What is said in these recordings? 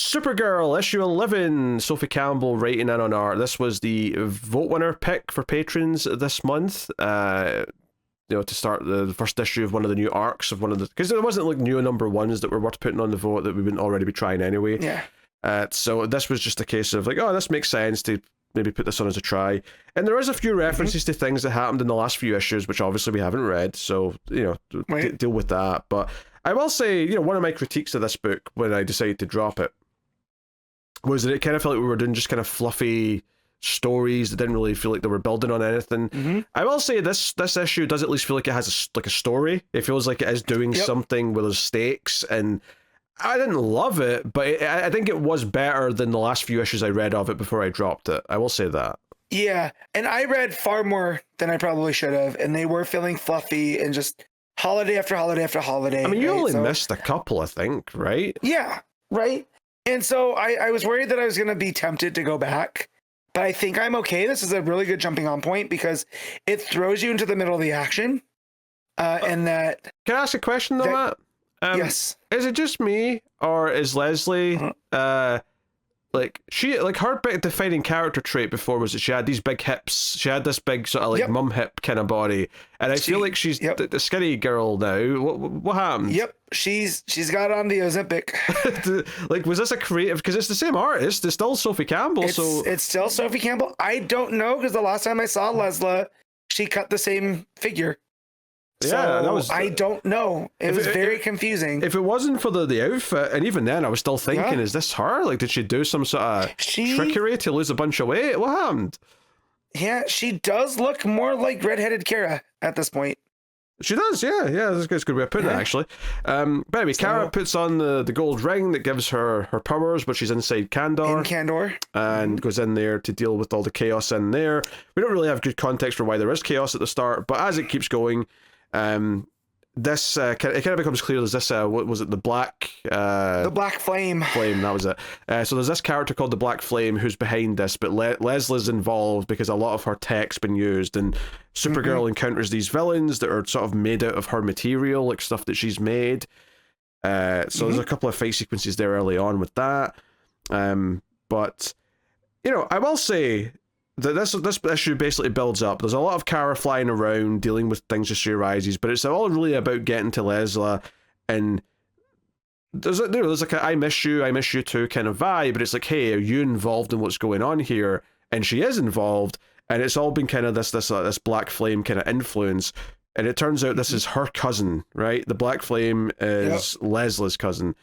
Supergirl, issue 11, Sophie Campbell writing in on art. This was the vote winner pick for patrons this month. To start the first issue of one of the new arcs of one of the... Because there wasn't like new number ones that were worth putting on the vote that we wouldn't already be trying anyway. Yeah. So this was just a case of like, oh, this makes sense to maybe put this on as a try. And there is a few references to things that happened in the last few issues, which obviously we haven't read, so, deal with that. But I will say, one of my critiques of this book when I decided to drop it was that it kind of felt like we were doing just kind of fluffy stories that didn't really feel like they were building on anything. I will say this issue does at least feel like it has a story. It feels like it is doing something with those stakes, and I didn't love it, but I think it was better than the last few issues I read of it before I dropped it. I will say that. Yeah, and I read far more than I probably should have, and they were feeling fluffy and just holiday after holiday after holiday. I mean, you only missed a couple, I think, right? Yeah, right? And so I was worried that I was going to be tempted to go back, but I think I'm okay. This is a really good jumping on point because it throws you into the middle of the action, and that... Can I ask a question, though, Matt? Yes. Is it just me, or is Leslie, her big defining character trait before was that she had these big hips. She had this big sort of like mum hip kind of body, and I feel like she's the skinny girl now. What happened? Yep, she's got on the Ozempic. Like, was this a creative? Because it's the same artist. It's still Sophie Campbell. It's still Sophie Campbell. I don't know because the last time I saw Leslie, she cut the same figure. Yeah, so I don't know. It was very confusing. If it wasn't for the outfit, and even then I was still thinking, is this her? Like, did she do some sort of trickery to lose a bunch of weight? What happened? Yeah, she does look more like redheaded Kara at this point. She does, yeah. That's a good way of putting it, actually. But anyway, Kara puts on the gold ring that gives her powers, but she's inside Kandor. In Kandor. And goes in there to deal with all the chaos in there. We don't really have good context for why there is chaos at the start, but as it keeps going... this it kind of becomes clear there's this what was it, the black flame, that was it. So there's this character called the Black Flame who's behind this, but Leslie's involved because a lot of her tech's been used, and Supergirl encounters these villains that are sort of made out of her material, like stuff that she's made. So there's a couple of fight sequences there early on with that, but I will say this issue basically builds up. There's a lot of Kara flying around, dealing with things as she arises, but it's all really about getting to Leslie, and there's like a I miss you too kind of vibe, but it's like, hey, are you involved in what's going on here? And she is involved, and it's all been kind of this Black Flame kind of influence, and it turns out this is her cousin, right? The Black Flame is Leslie's cousin,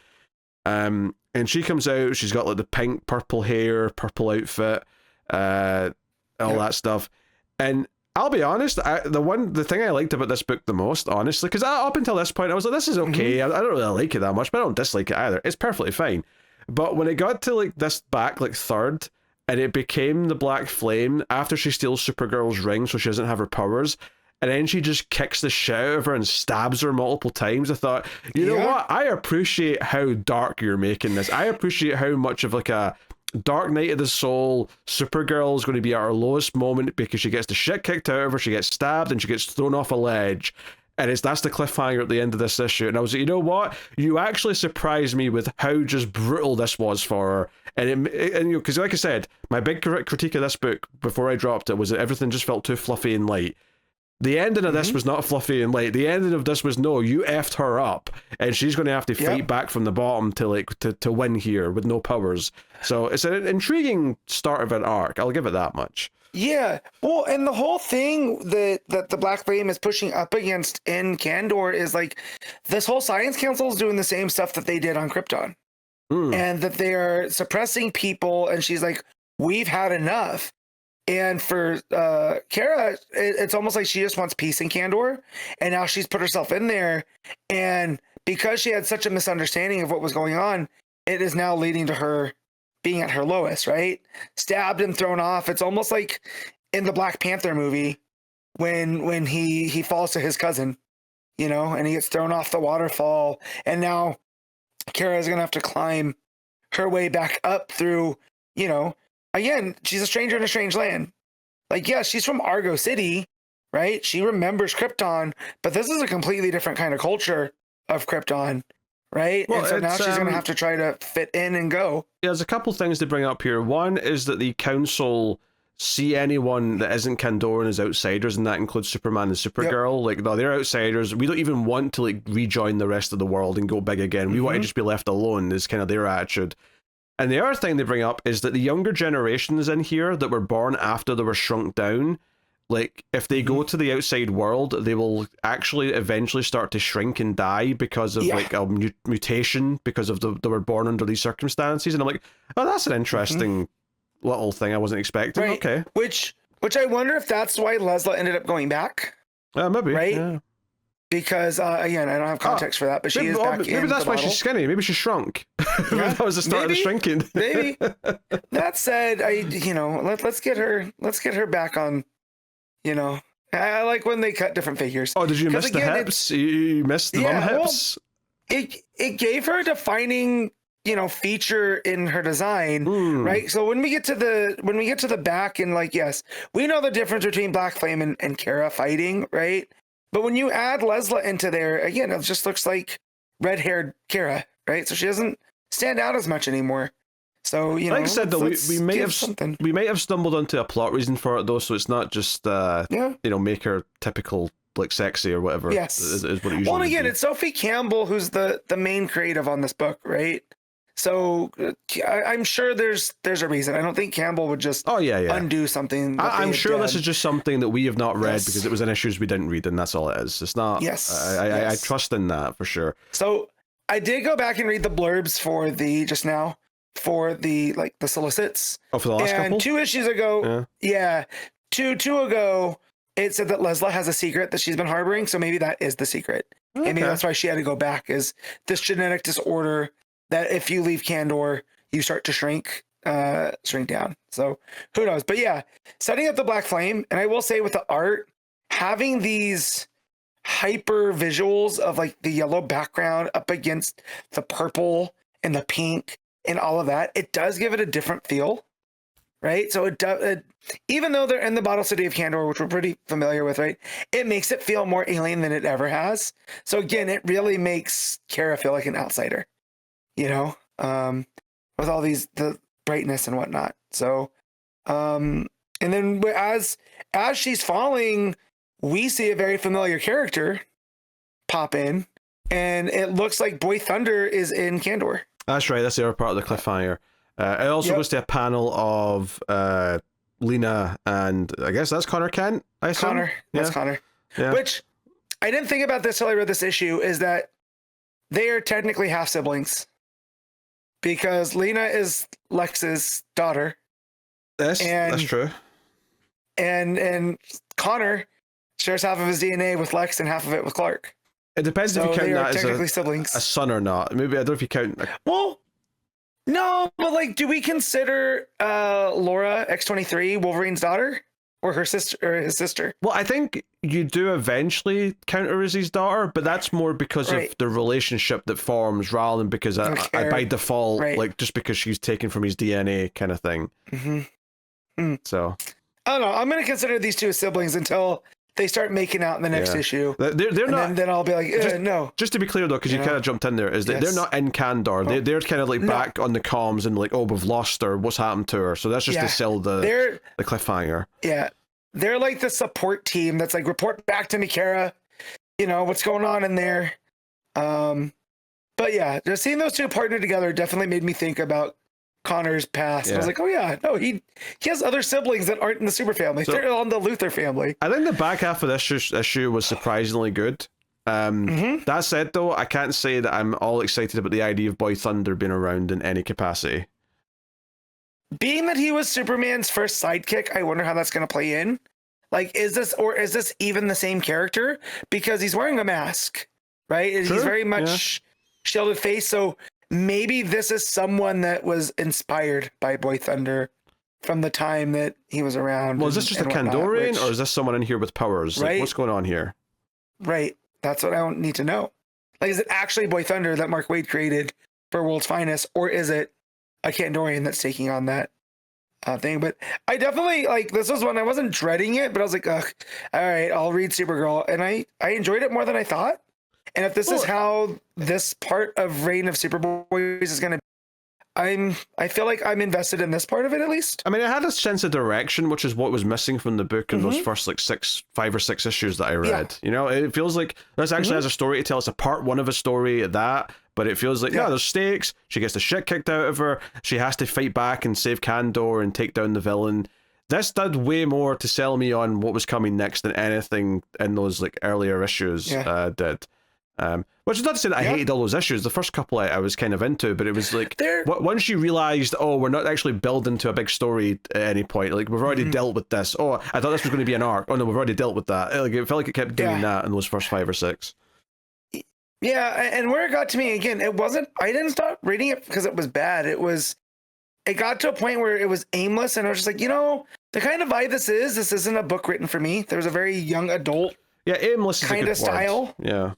and she comes out, she's got like the pink, purple hair, purple outfit, all that stuff. And I'll be honest, the thing I liked about this book the most, honestly, because up until this point I was like, this is okay, I don't really like it that much, but I don't dislike it either, it's perfectly fine. But when it got to like this back like third, and it became the Black Flame after she steals Supergirl's ring so she doesn't have her powers, and then she just kicks the shit out of her and stabs her multiple times, I thought, you know what, I appreciate how dark you're making this. I appreciate how much of like a Dark Night of the Soul, Supergirl is going to be at her lowest moment because she gets the shit kicked out of her, she gets stabbed, and she gets thrown off a ledge. And that's the cliffhanger at the end of this issue. And I was like, you know what? You actually surprised me with how just brutal this was for her. And because like I said, my big critique of this book before I dropped it was that everything just felt too fluffy and light. The ending of this was not fluffy and light. The ending of this was, no, you effed her up, and she's going to have to fight back from the bottom to win here with no powers. So it's an intriguing start of an arc. I'll give it that much. Yeah. Well, and the whole thing that the Black Flame is pushing up against in Kandor is like this whole Science Council is doing the same stuff that they did on Krypton, and that they are suppressing people. And she's like, we've had enough. And for Kara, it's almost like she just wants peace in Kandor, and now she's put herself in there. And because she had such a misunderstanding of what was going on, it is now leading to her being at her lowest, right? Stabbed and thrown off. It's almost like in the Black Panther movie when he falls to his cousin, and he gets thrown off the waterfall. And now Kara is going to have to climb her way back up through, again, she's a stranger in a strange land. Like, yeah, she's from Argo City, right? She remembers Krypton, but this is a completely different kind of culture of Krypton, right? Well, and so now it's, she's going to have to try to fit in and go. Yeah, there's a couple things to bring up here. One is that the council see anyone that isn't Kandoran as outsiders, and that includes Superman and Supergirl. Like, no, they're outsiders. We don't even want to like rejoin the rest of the world and go big again. We want to just be left alone, is kind of their attitude. And the other thing they bring up is that the younger generations in here that were born after they were shrunk down, like, if they go to the outside world, they will actually eventually start to shrink and die because of like a mutation, because of they were born under these circumstances. And I'm like, oh, that's an interesting little thing I wasn't expecting. Right. Okay. Which I wonder if that's why Leslie ended up going back. Maybe. Right? Yeah. Because, again, I don't have context for that, but she is back in maybe that's why she's skinny. Maybe she shrunk. Yeah, that was the start of the shrinking. Maybe. That said, let's get her back on, I like when they cut different figures. Oh, did you miss the hips? You missed the mum hips? Well, it gave her a defining, feature in her design, right? So when we get to the back, and like, yes, we know the difference between Black Flame and Kara fighting, right? But when you add Leslie into there, again, it just looks like red-haired Kara, right? So she doesn't stand out as much anymore. So, like I said, though, we might have stumbled onto a plot reason for it, though, so it's not just make her typical like sexy or whatever. Yes, is what it usually. Well, and again, it's Sophie Campbell who's the main creative on this book, right? So I'm sure there's a reason. I don't think Campbell would just undo something. I'm sure this is just something that we have not read because it was in issues we didn't read, and that's all it is. It's not. Yes. I trust in that for sure. So I did go back and read the blurbs for the solicits. Oh, for the last couple? 2 issues ago, two ago, it said that Leslie has a secret that she's been harboring. So maybe that is the secret. Okay. And maybe that's why she had to go back, is this genetic disorder that if you leave Kandor, you start to shrink down. So who knows? But yeah, setting up the Black Flame. And I will say with the art, having these hyper visuals of like the yellow background up against the purple and the pink and all of that, it does give it a different feel, right? So it does, even though they're in the bottle city of Kandor, which we're pretty familiar with, right? It makes it feel more alien than it ever has. So again, it really makes Kara feel like an outsider, with all the brightness and whatnot. So, and then as she's falling, we see a very familiar character pop in, and it looks like Boy Thunder is in Kandor. That's right. That's the other part of the cliffhanger. It also goes to a panel of Lena and I guess that's Connor Kent. I assume. Connor. That's Connor. Yeah. Which I didn't think about this till I read this issue, is that they are technically half siblings, because Lena is Lex's daughter. That's true. And Connor shares half of his DNA with Lex and half of it with Clark. It depends if you count that as siblings. A son or not. Maybe I don't know if you count. Well, no, but like, do we consider Laura X-23 Wolverine's daughter, or her sister, or his sister? Well, I think you do eventually count her as his daughter, but that's more because of the relationship that forms, rather than because I by default, like just because she's taken from his DNA kind of thing. So I don't know. I'm going to consider these two as siblings until they start making out in the next issue. They're not. Then I'll be like, no. Just to be clear though, because you kind of jumped in there, is that they're not in Kandor. They're kind of like back on the comms and like, oh, we've lost her. What's happened to her? So that's just to sell the cliffhanger. Yeah, they're like the support team that's like, report back to me, Kara. What's going on in there. But yeah, just seeing those two partner together definitely made me think about Connor's past. I was like, oh yeah, no, he has other siblings that aren't in the Super family. They're on the Luthor family. I think the back half of this issue was surprisingly good. That said, though, I can't say that I'm all excited about the idea of Boy Thunder being around in any capacity. Being that he was Superman's first sidekick, I wonder how that's going to play in. Like, is this even the same character? Because he's wearing a mask, right? Sure. He's very much shielded face, so maybe this is someone that was inspired by Boy Thunder from the time that he was around. Well, is this just a Kandorian, or is this someone in here with powers? Right? Like, what's going on here? Right. That's what I don't need to know. Like, is it actually Boy Thunder that Mark Waid created for World's Finest, or is it a Kandorian that's taking on that thing? But I definitely, like, this was one I wasn't dreading it, but I was like, ugh, all right, I'll read Supergirl. And I enjoyed it more than I thought. And if this is how this part of Reign of Superboys is going to, I feel like I'm invested in this part of it at least. I mean, it had a sense of direction, which is what was missing from the book in those first like 5 or 6 issues that I read. You know, it feels like this actually has a story to tell. It's a part 1 of a story at that, but it feels like there's stakes. She gets the shit kicked out of her. She has to fight back and save Kandor and take down the villain. This did way more to sell me on what was coming next than anything in those like earlier issues did. Which is not to say that I hated all those issues. The first couple I was kind of into, but it was like once you realized, oh, we're not actually building to a big story at any point. Like we've already dealt with this. Oh, I thought this was going to be an arc. Oh no, we've already dealt with that. Like it felt like it kept doing that in those first 5 or 6. Yeah, and where it got to me again, it wasn't. I didn't stop reading it because it was bad. It got to a point where it was aimless, and I was just like, you know, the kind of vibe this isn't a book written for me. There was a very young adult, aimless kind of style. Yeah.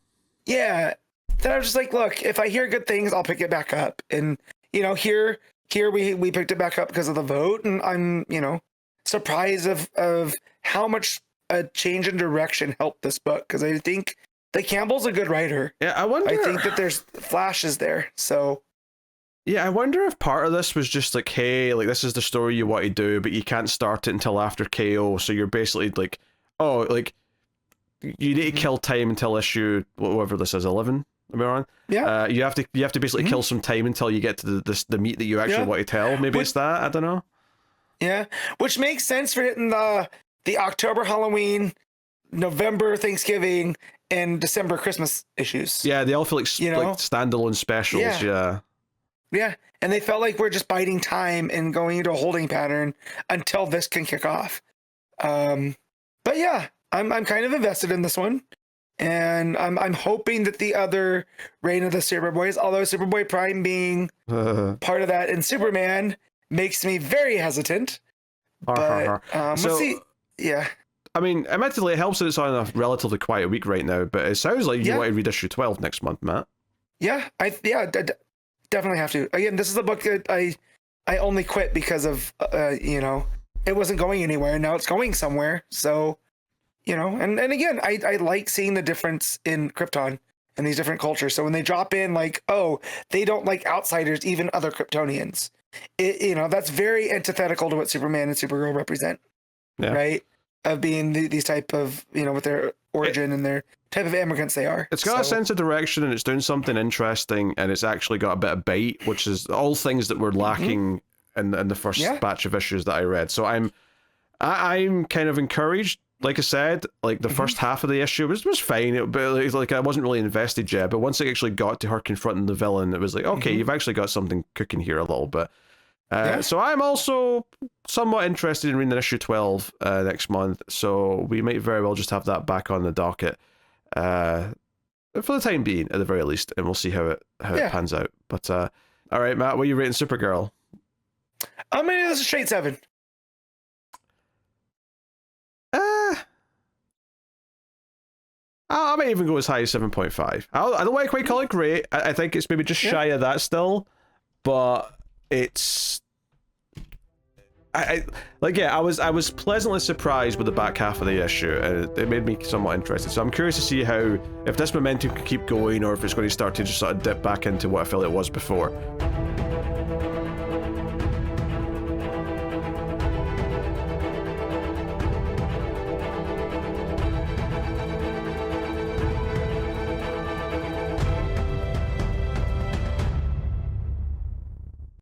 Then I was just like, look, if I hear good things, I'll pick it back up. And, you know, here we picked it back up because of the vote. And I'm, you know, surprised of how much a change in direction helped this book. Because I think that Campbell's a good writer. Yeah, I think that there's flashes there. So. Yeah, I wonder if part of this was just like, hey, like this is the story you want to do, but you can't start it until after KO. So you're basically like, oh, like, you need to kill time until issue whatever this is, 11. Am I wrong? Yeah. You have to basically kill some time until you get to the meat that you actually want to tell. Maybe it's that. I don't know. Yeah, which makes sense for it in the October Halloween, November Thanksgiving, and December Christmas issues. Yeah, they all feel like like standalone specials. Yeah, and they felt like we're just biding time and going into a holding pattern until this can kick off. But yeah. I'm kind of invested in this one, and I'm hoping that the other Reign of the Superboys, although Superboy Prime being part of that, and Superman makes me very hesitant. But let's see. Yeah. I mean, admittedly, it helps that it's on a relatively quiet week right now, but it sounds like you want to read issue 12 next month, Matt. Yeah, I definitely have to. Again, this is a book that I only quit because of you know, it wasn't going anywhere. Now it's going somewhere. So. You know, and again, I like seeing the difference in Krypton and these different cultures. So when they drop in like, oh, they don't like outsiders, even other Kryptonians, you know, that's very antithetical to what Superman and Supergirl represent, right? Of being these type of, you know, with their origin and their type of immigrants they are. It's got a sense of direction, and it's doing something interesting, and it's actually got a bit of bite, which is all things that were lacking in the first batch of issues that I read. So I'm kind of encouraged. Like I said, like the first half of the issue was fine, but like I wasn't really invested yet. But once I actually got to her confronting the villain, it was like, okay, you've actually got something cooking here a little bit. So I'm also somewhat interested in reading issue 12 next month. So we might very well just have that back on the docket for the time being, at the very least, and we'll see how it pans out. But all right, Matt, what are you rating Supergirl? I'm gonna do this a straight 7. I might even go as high as 7.5. I don't want to quite call it great. I think it's maybe just shy of that still, but it's. I was pleasantly surprised with the back half of the issue, and it made me somewhat interested. So I'm curious to see if this momentum can keep going, or if it's going to start to just sort of dip back into what I felt it was before.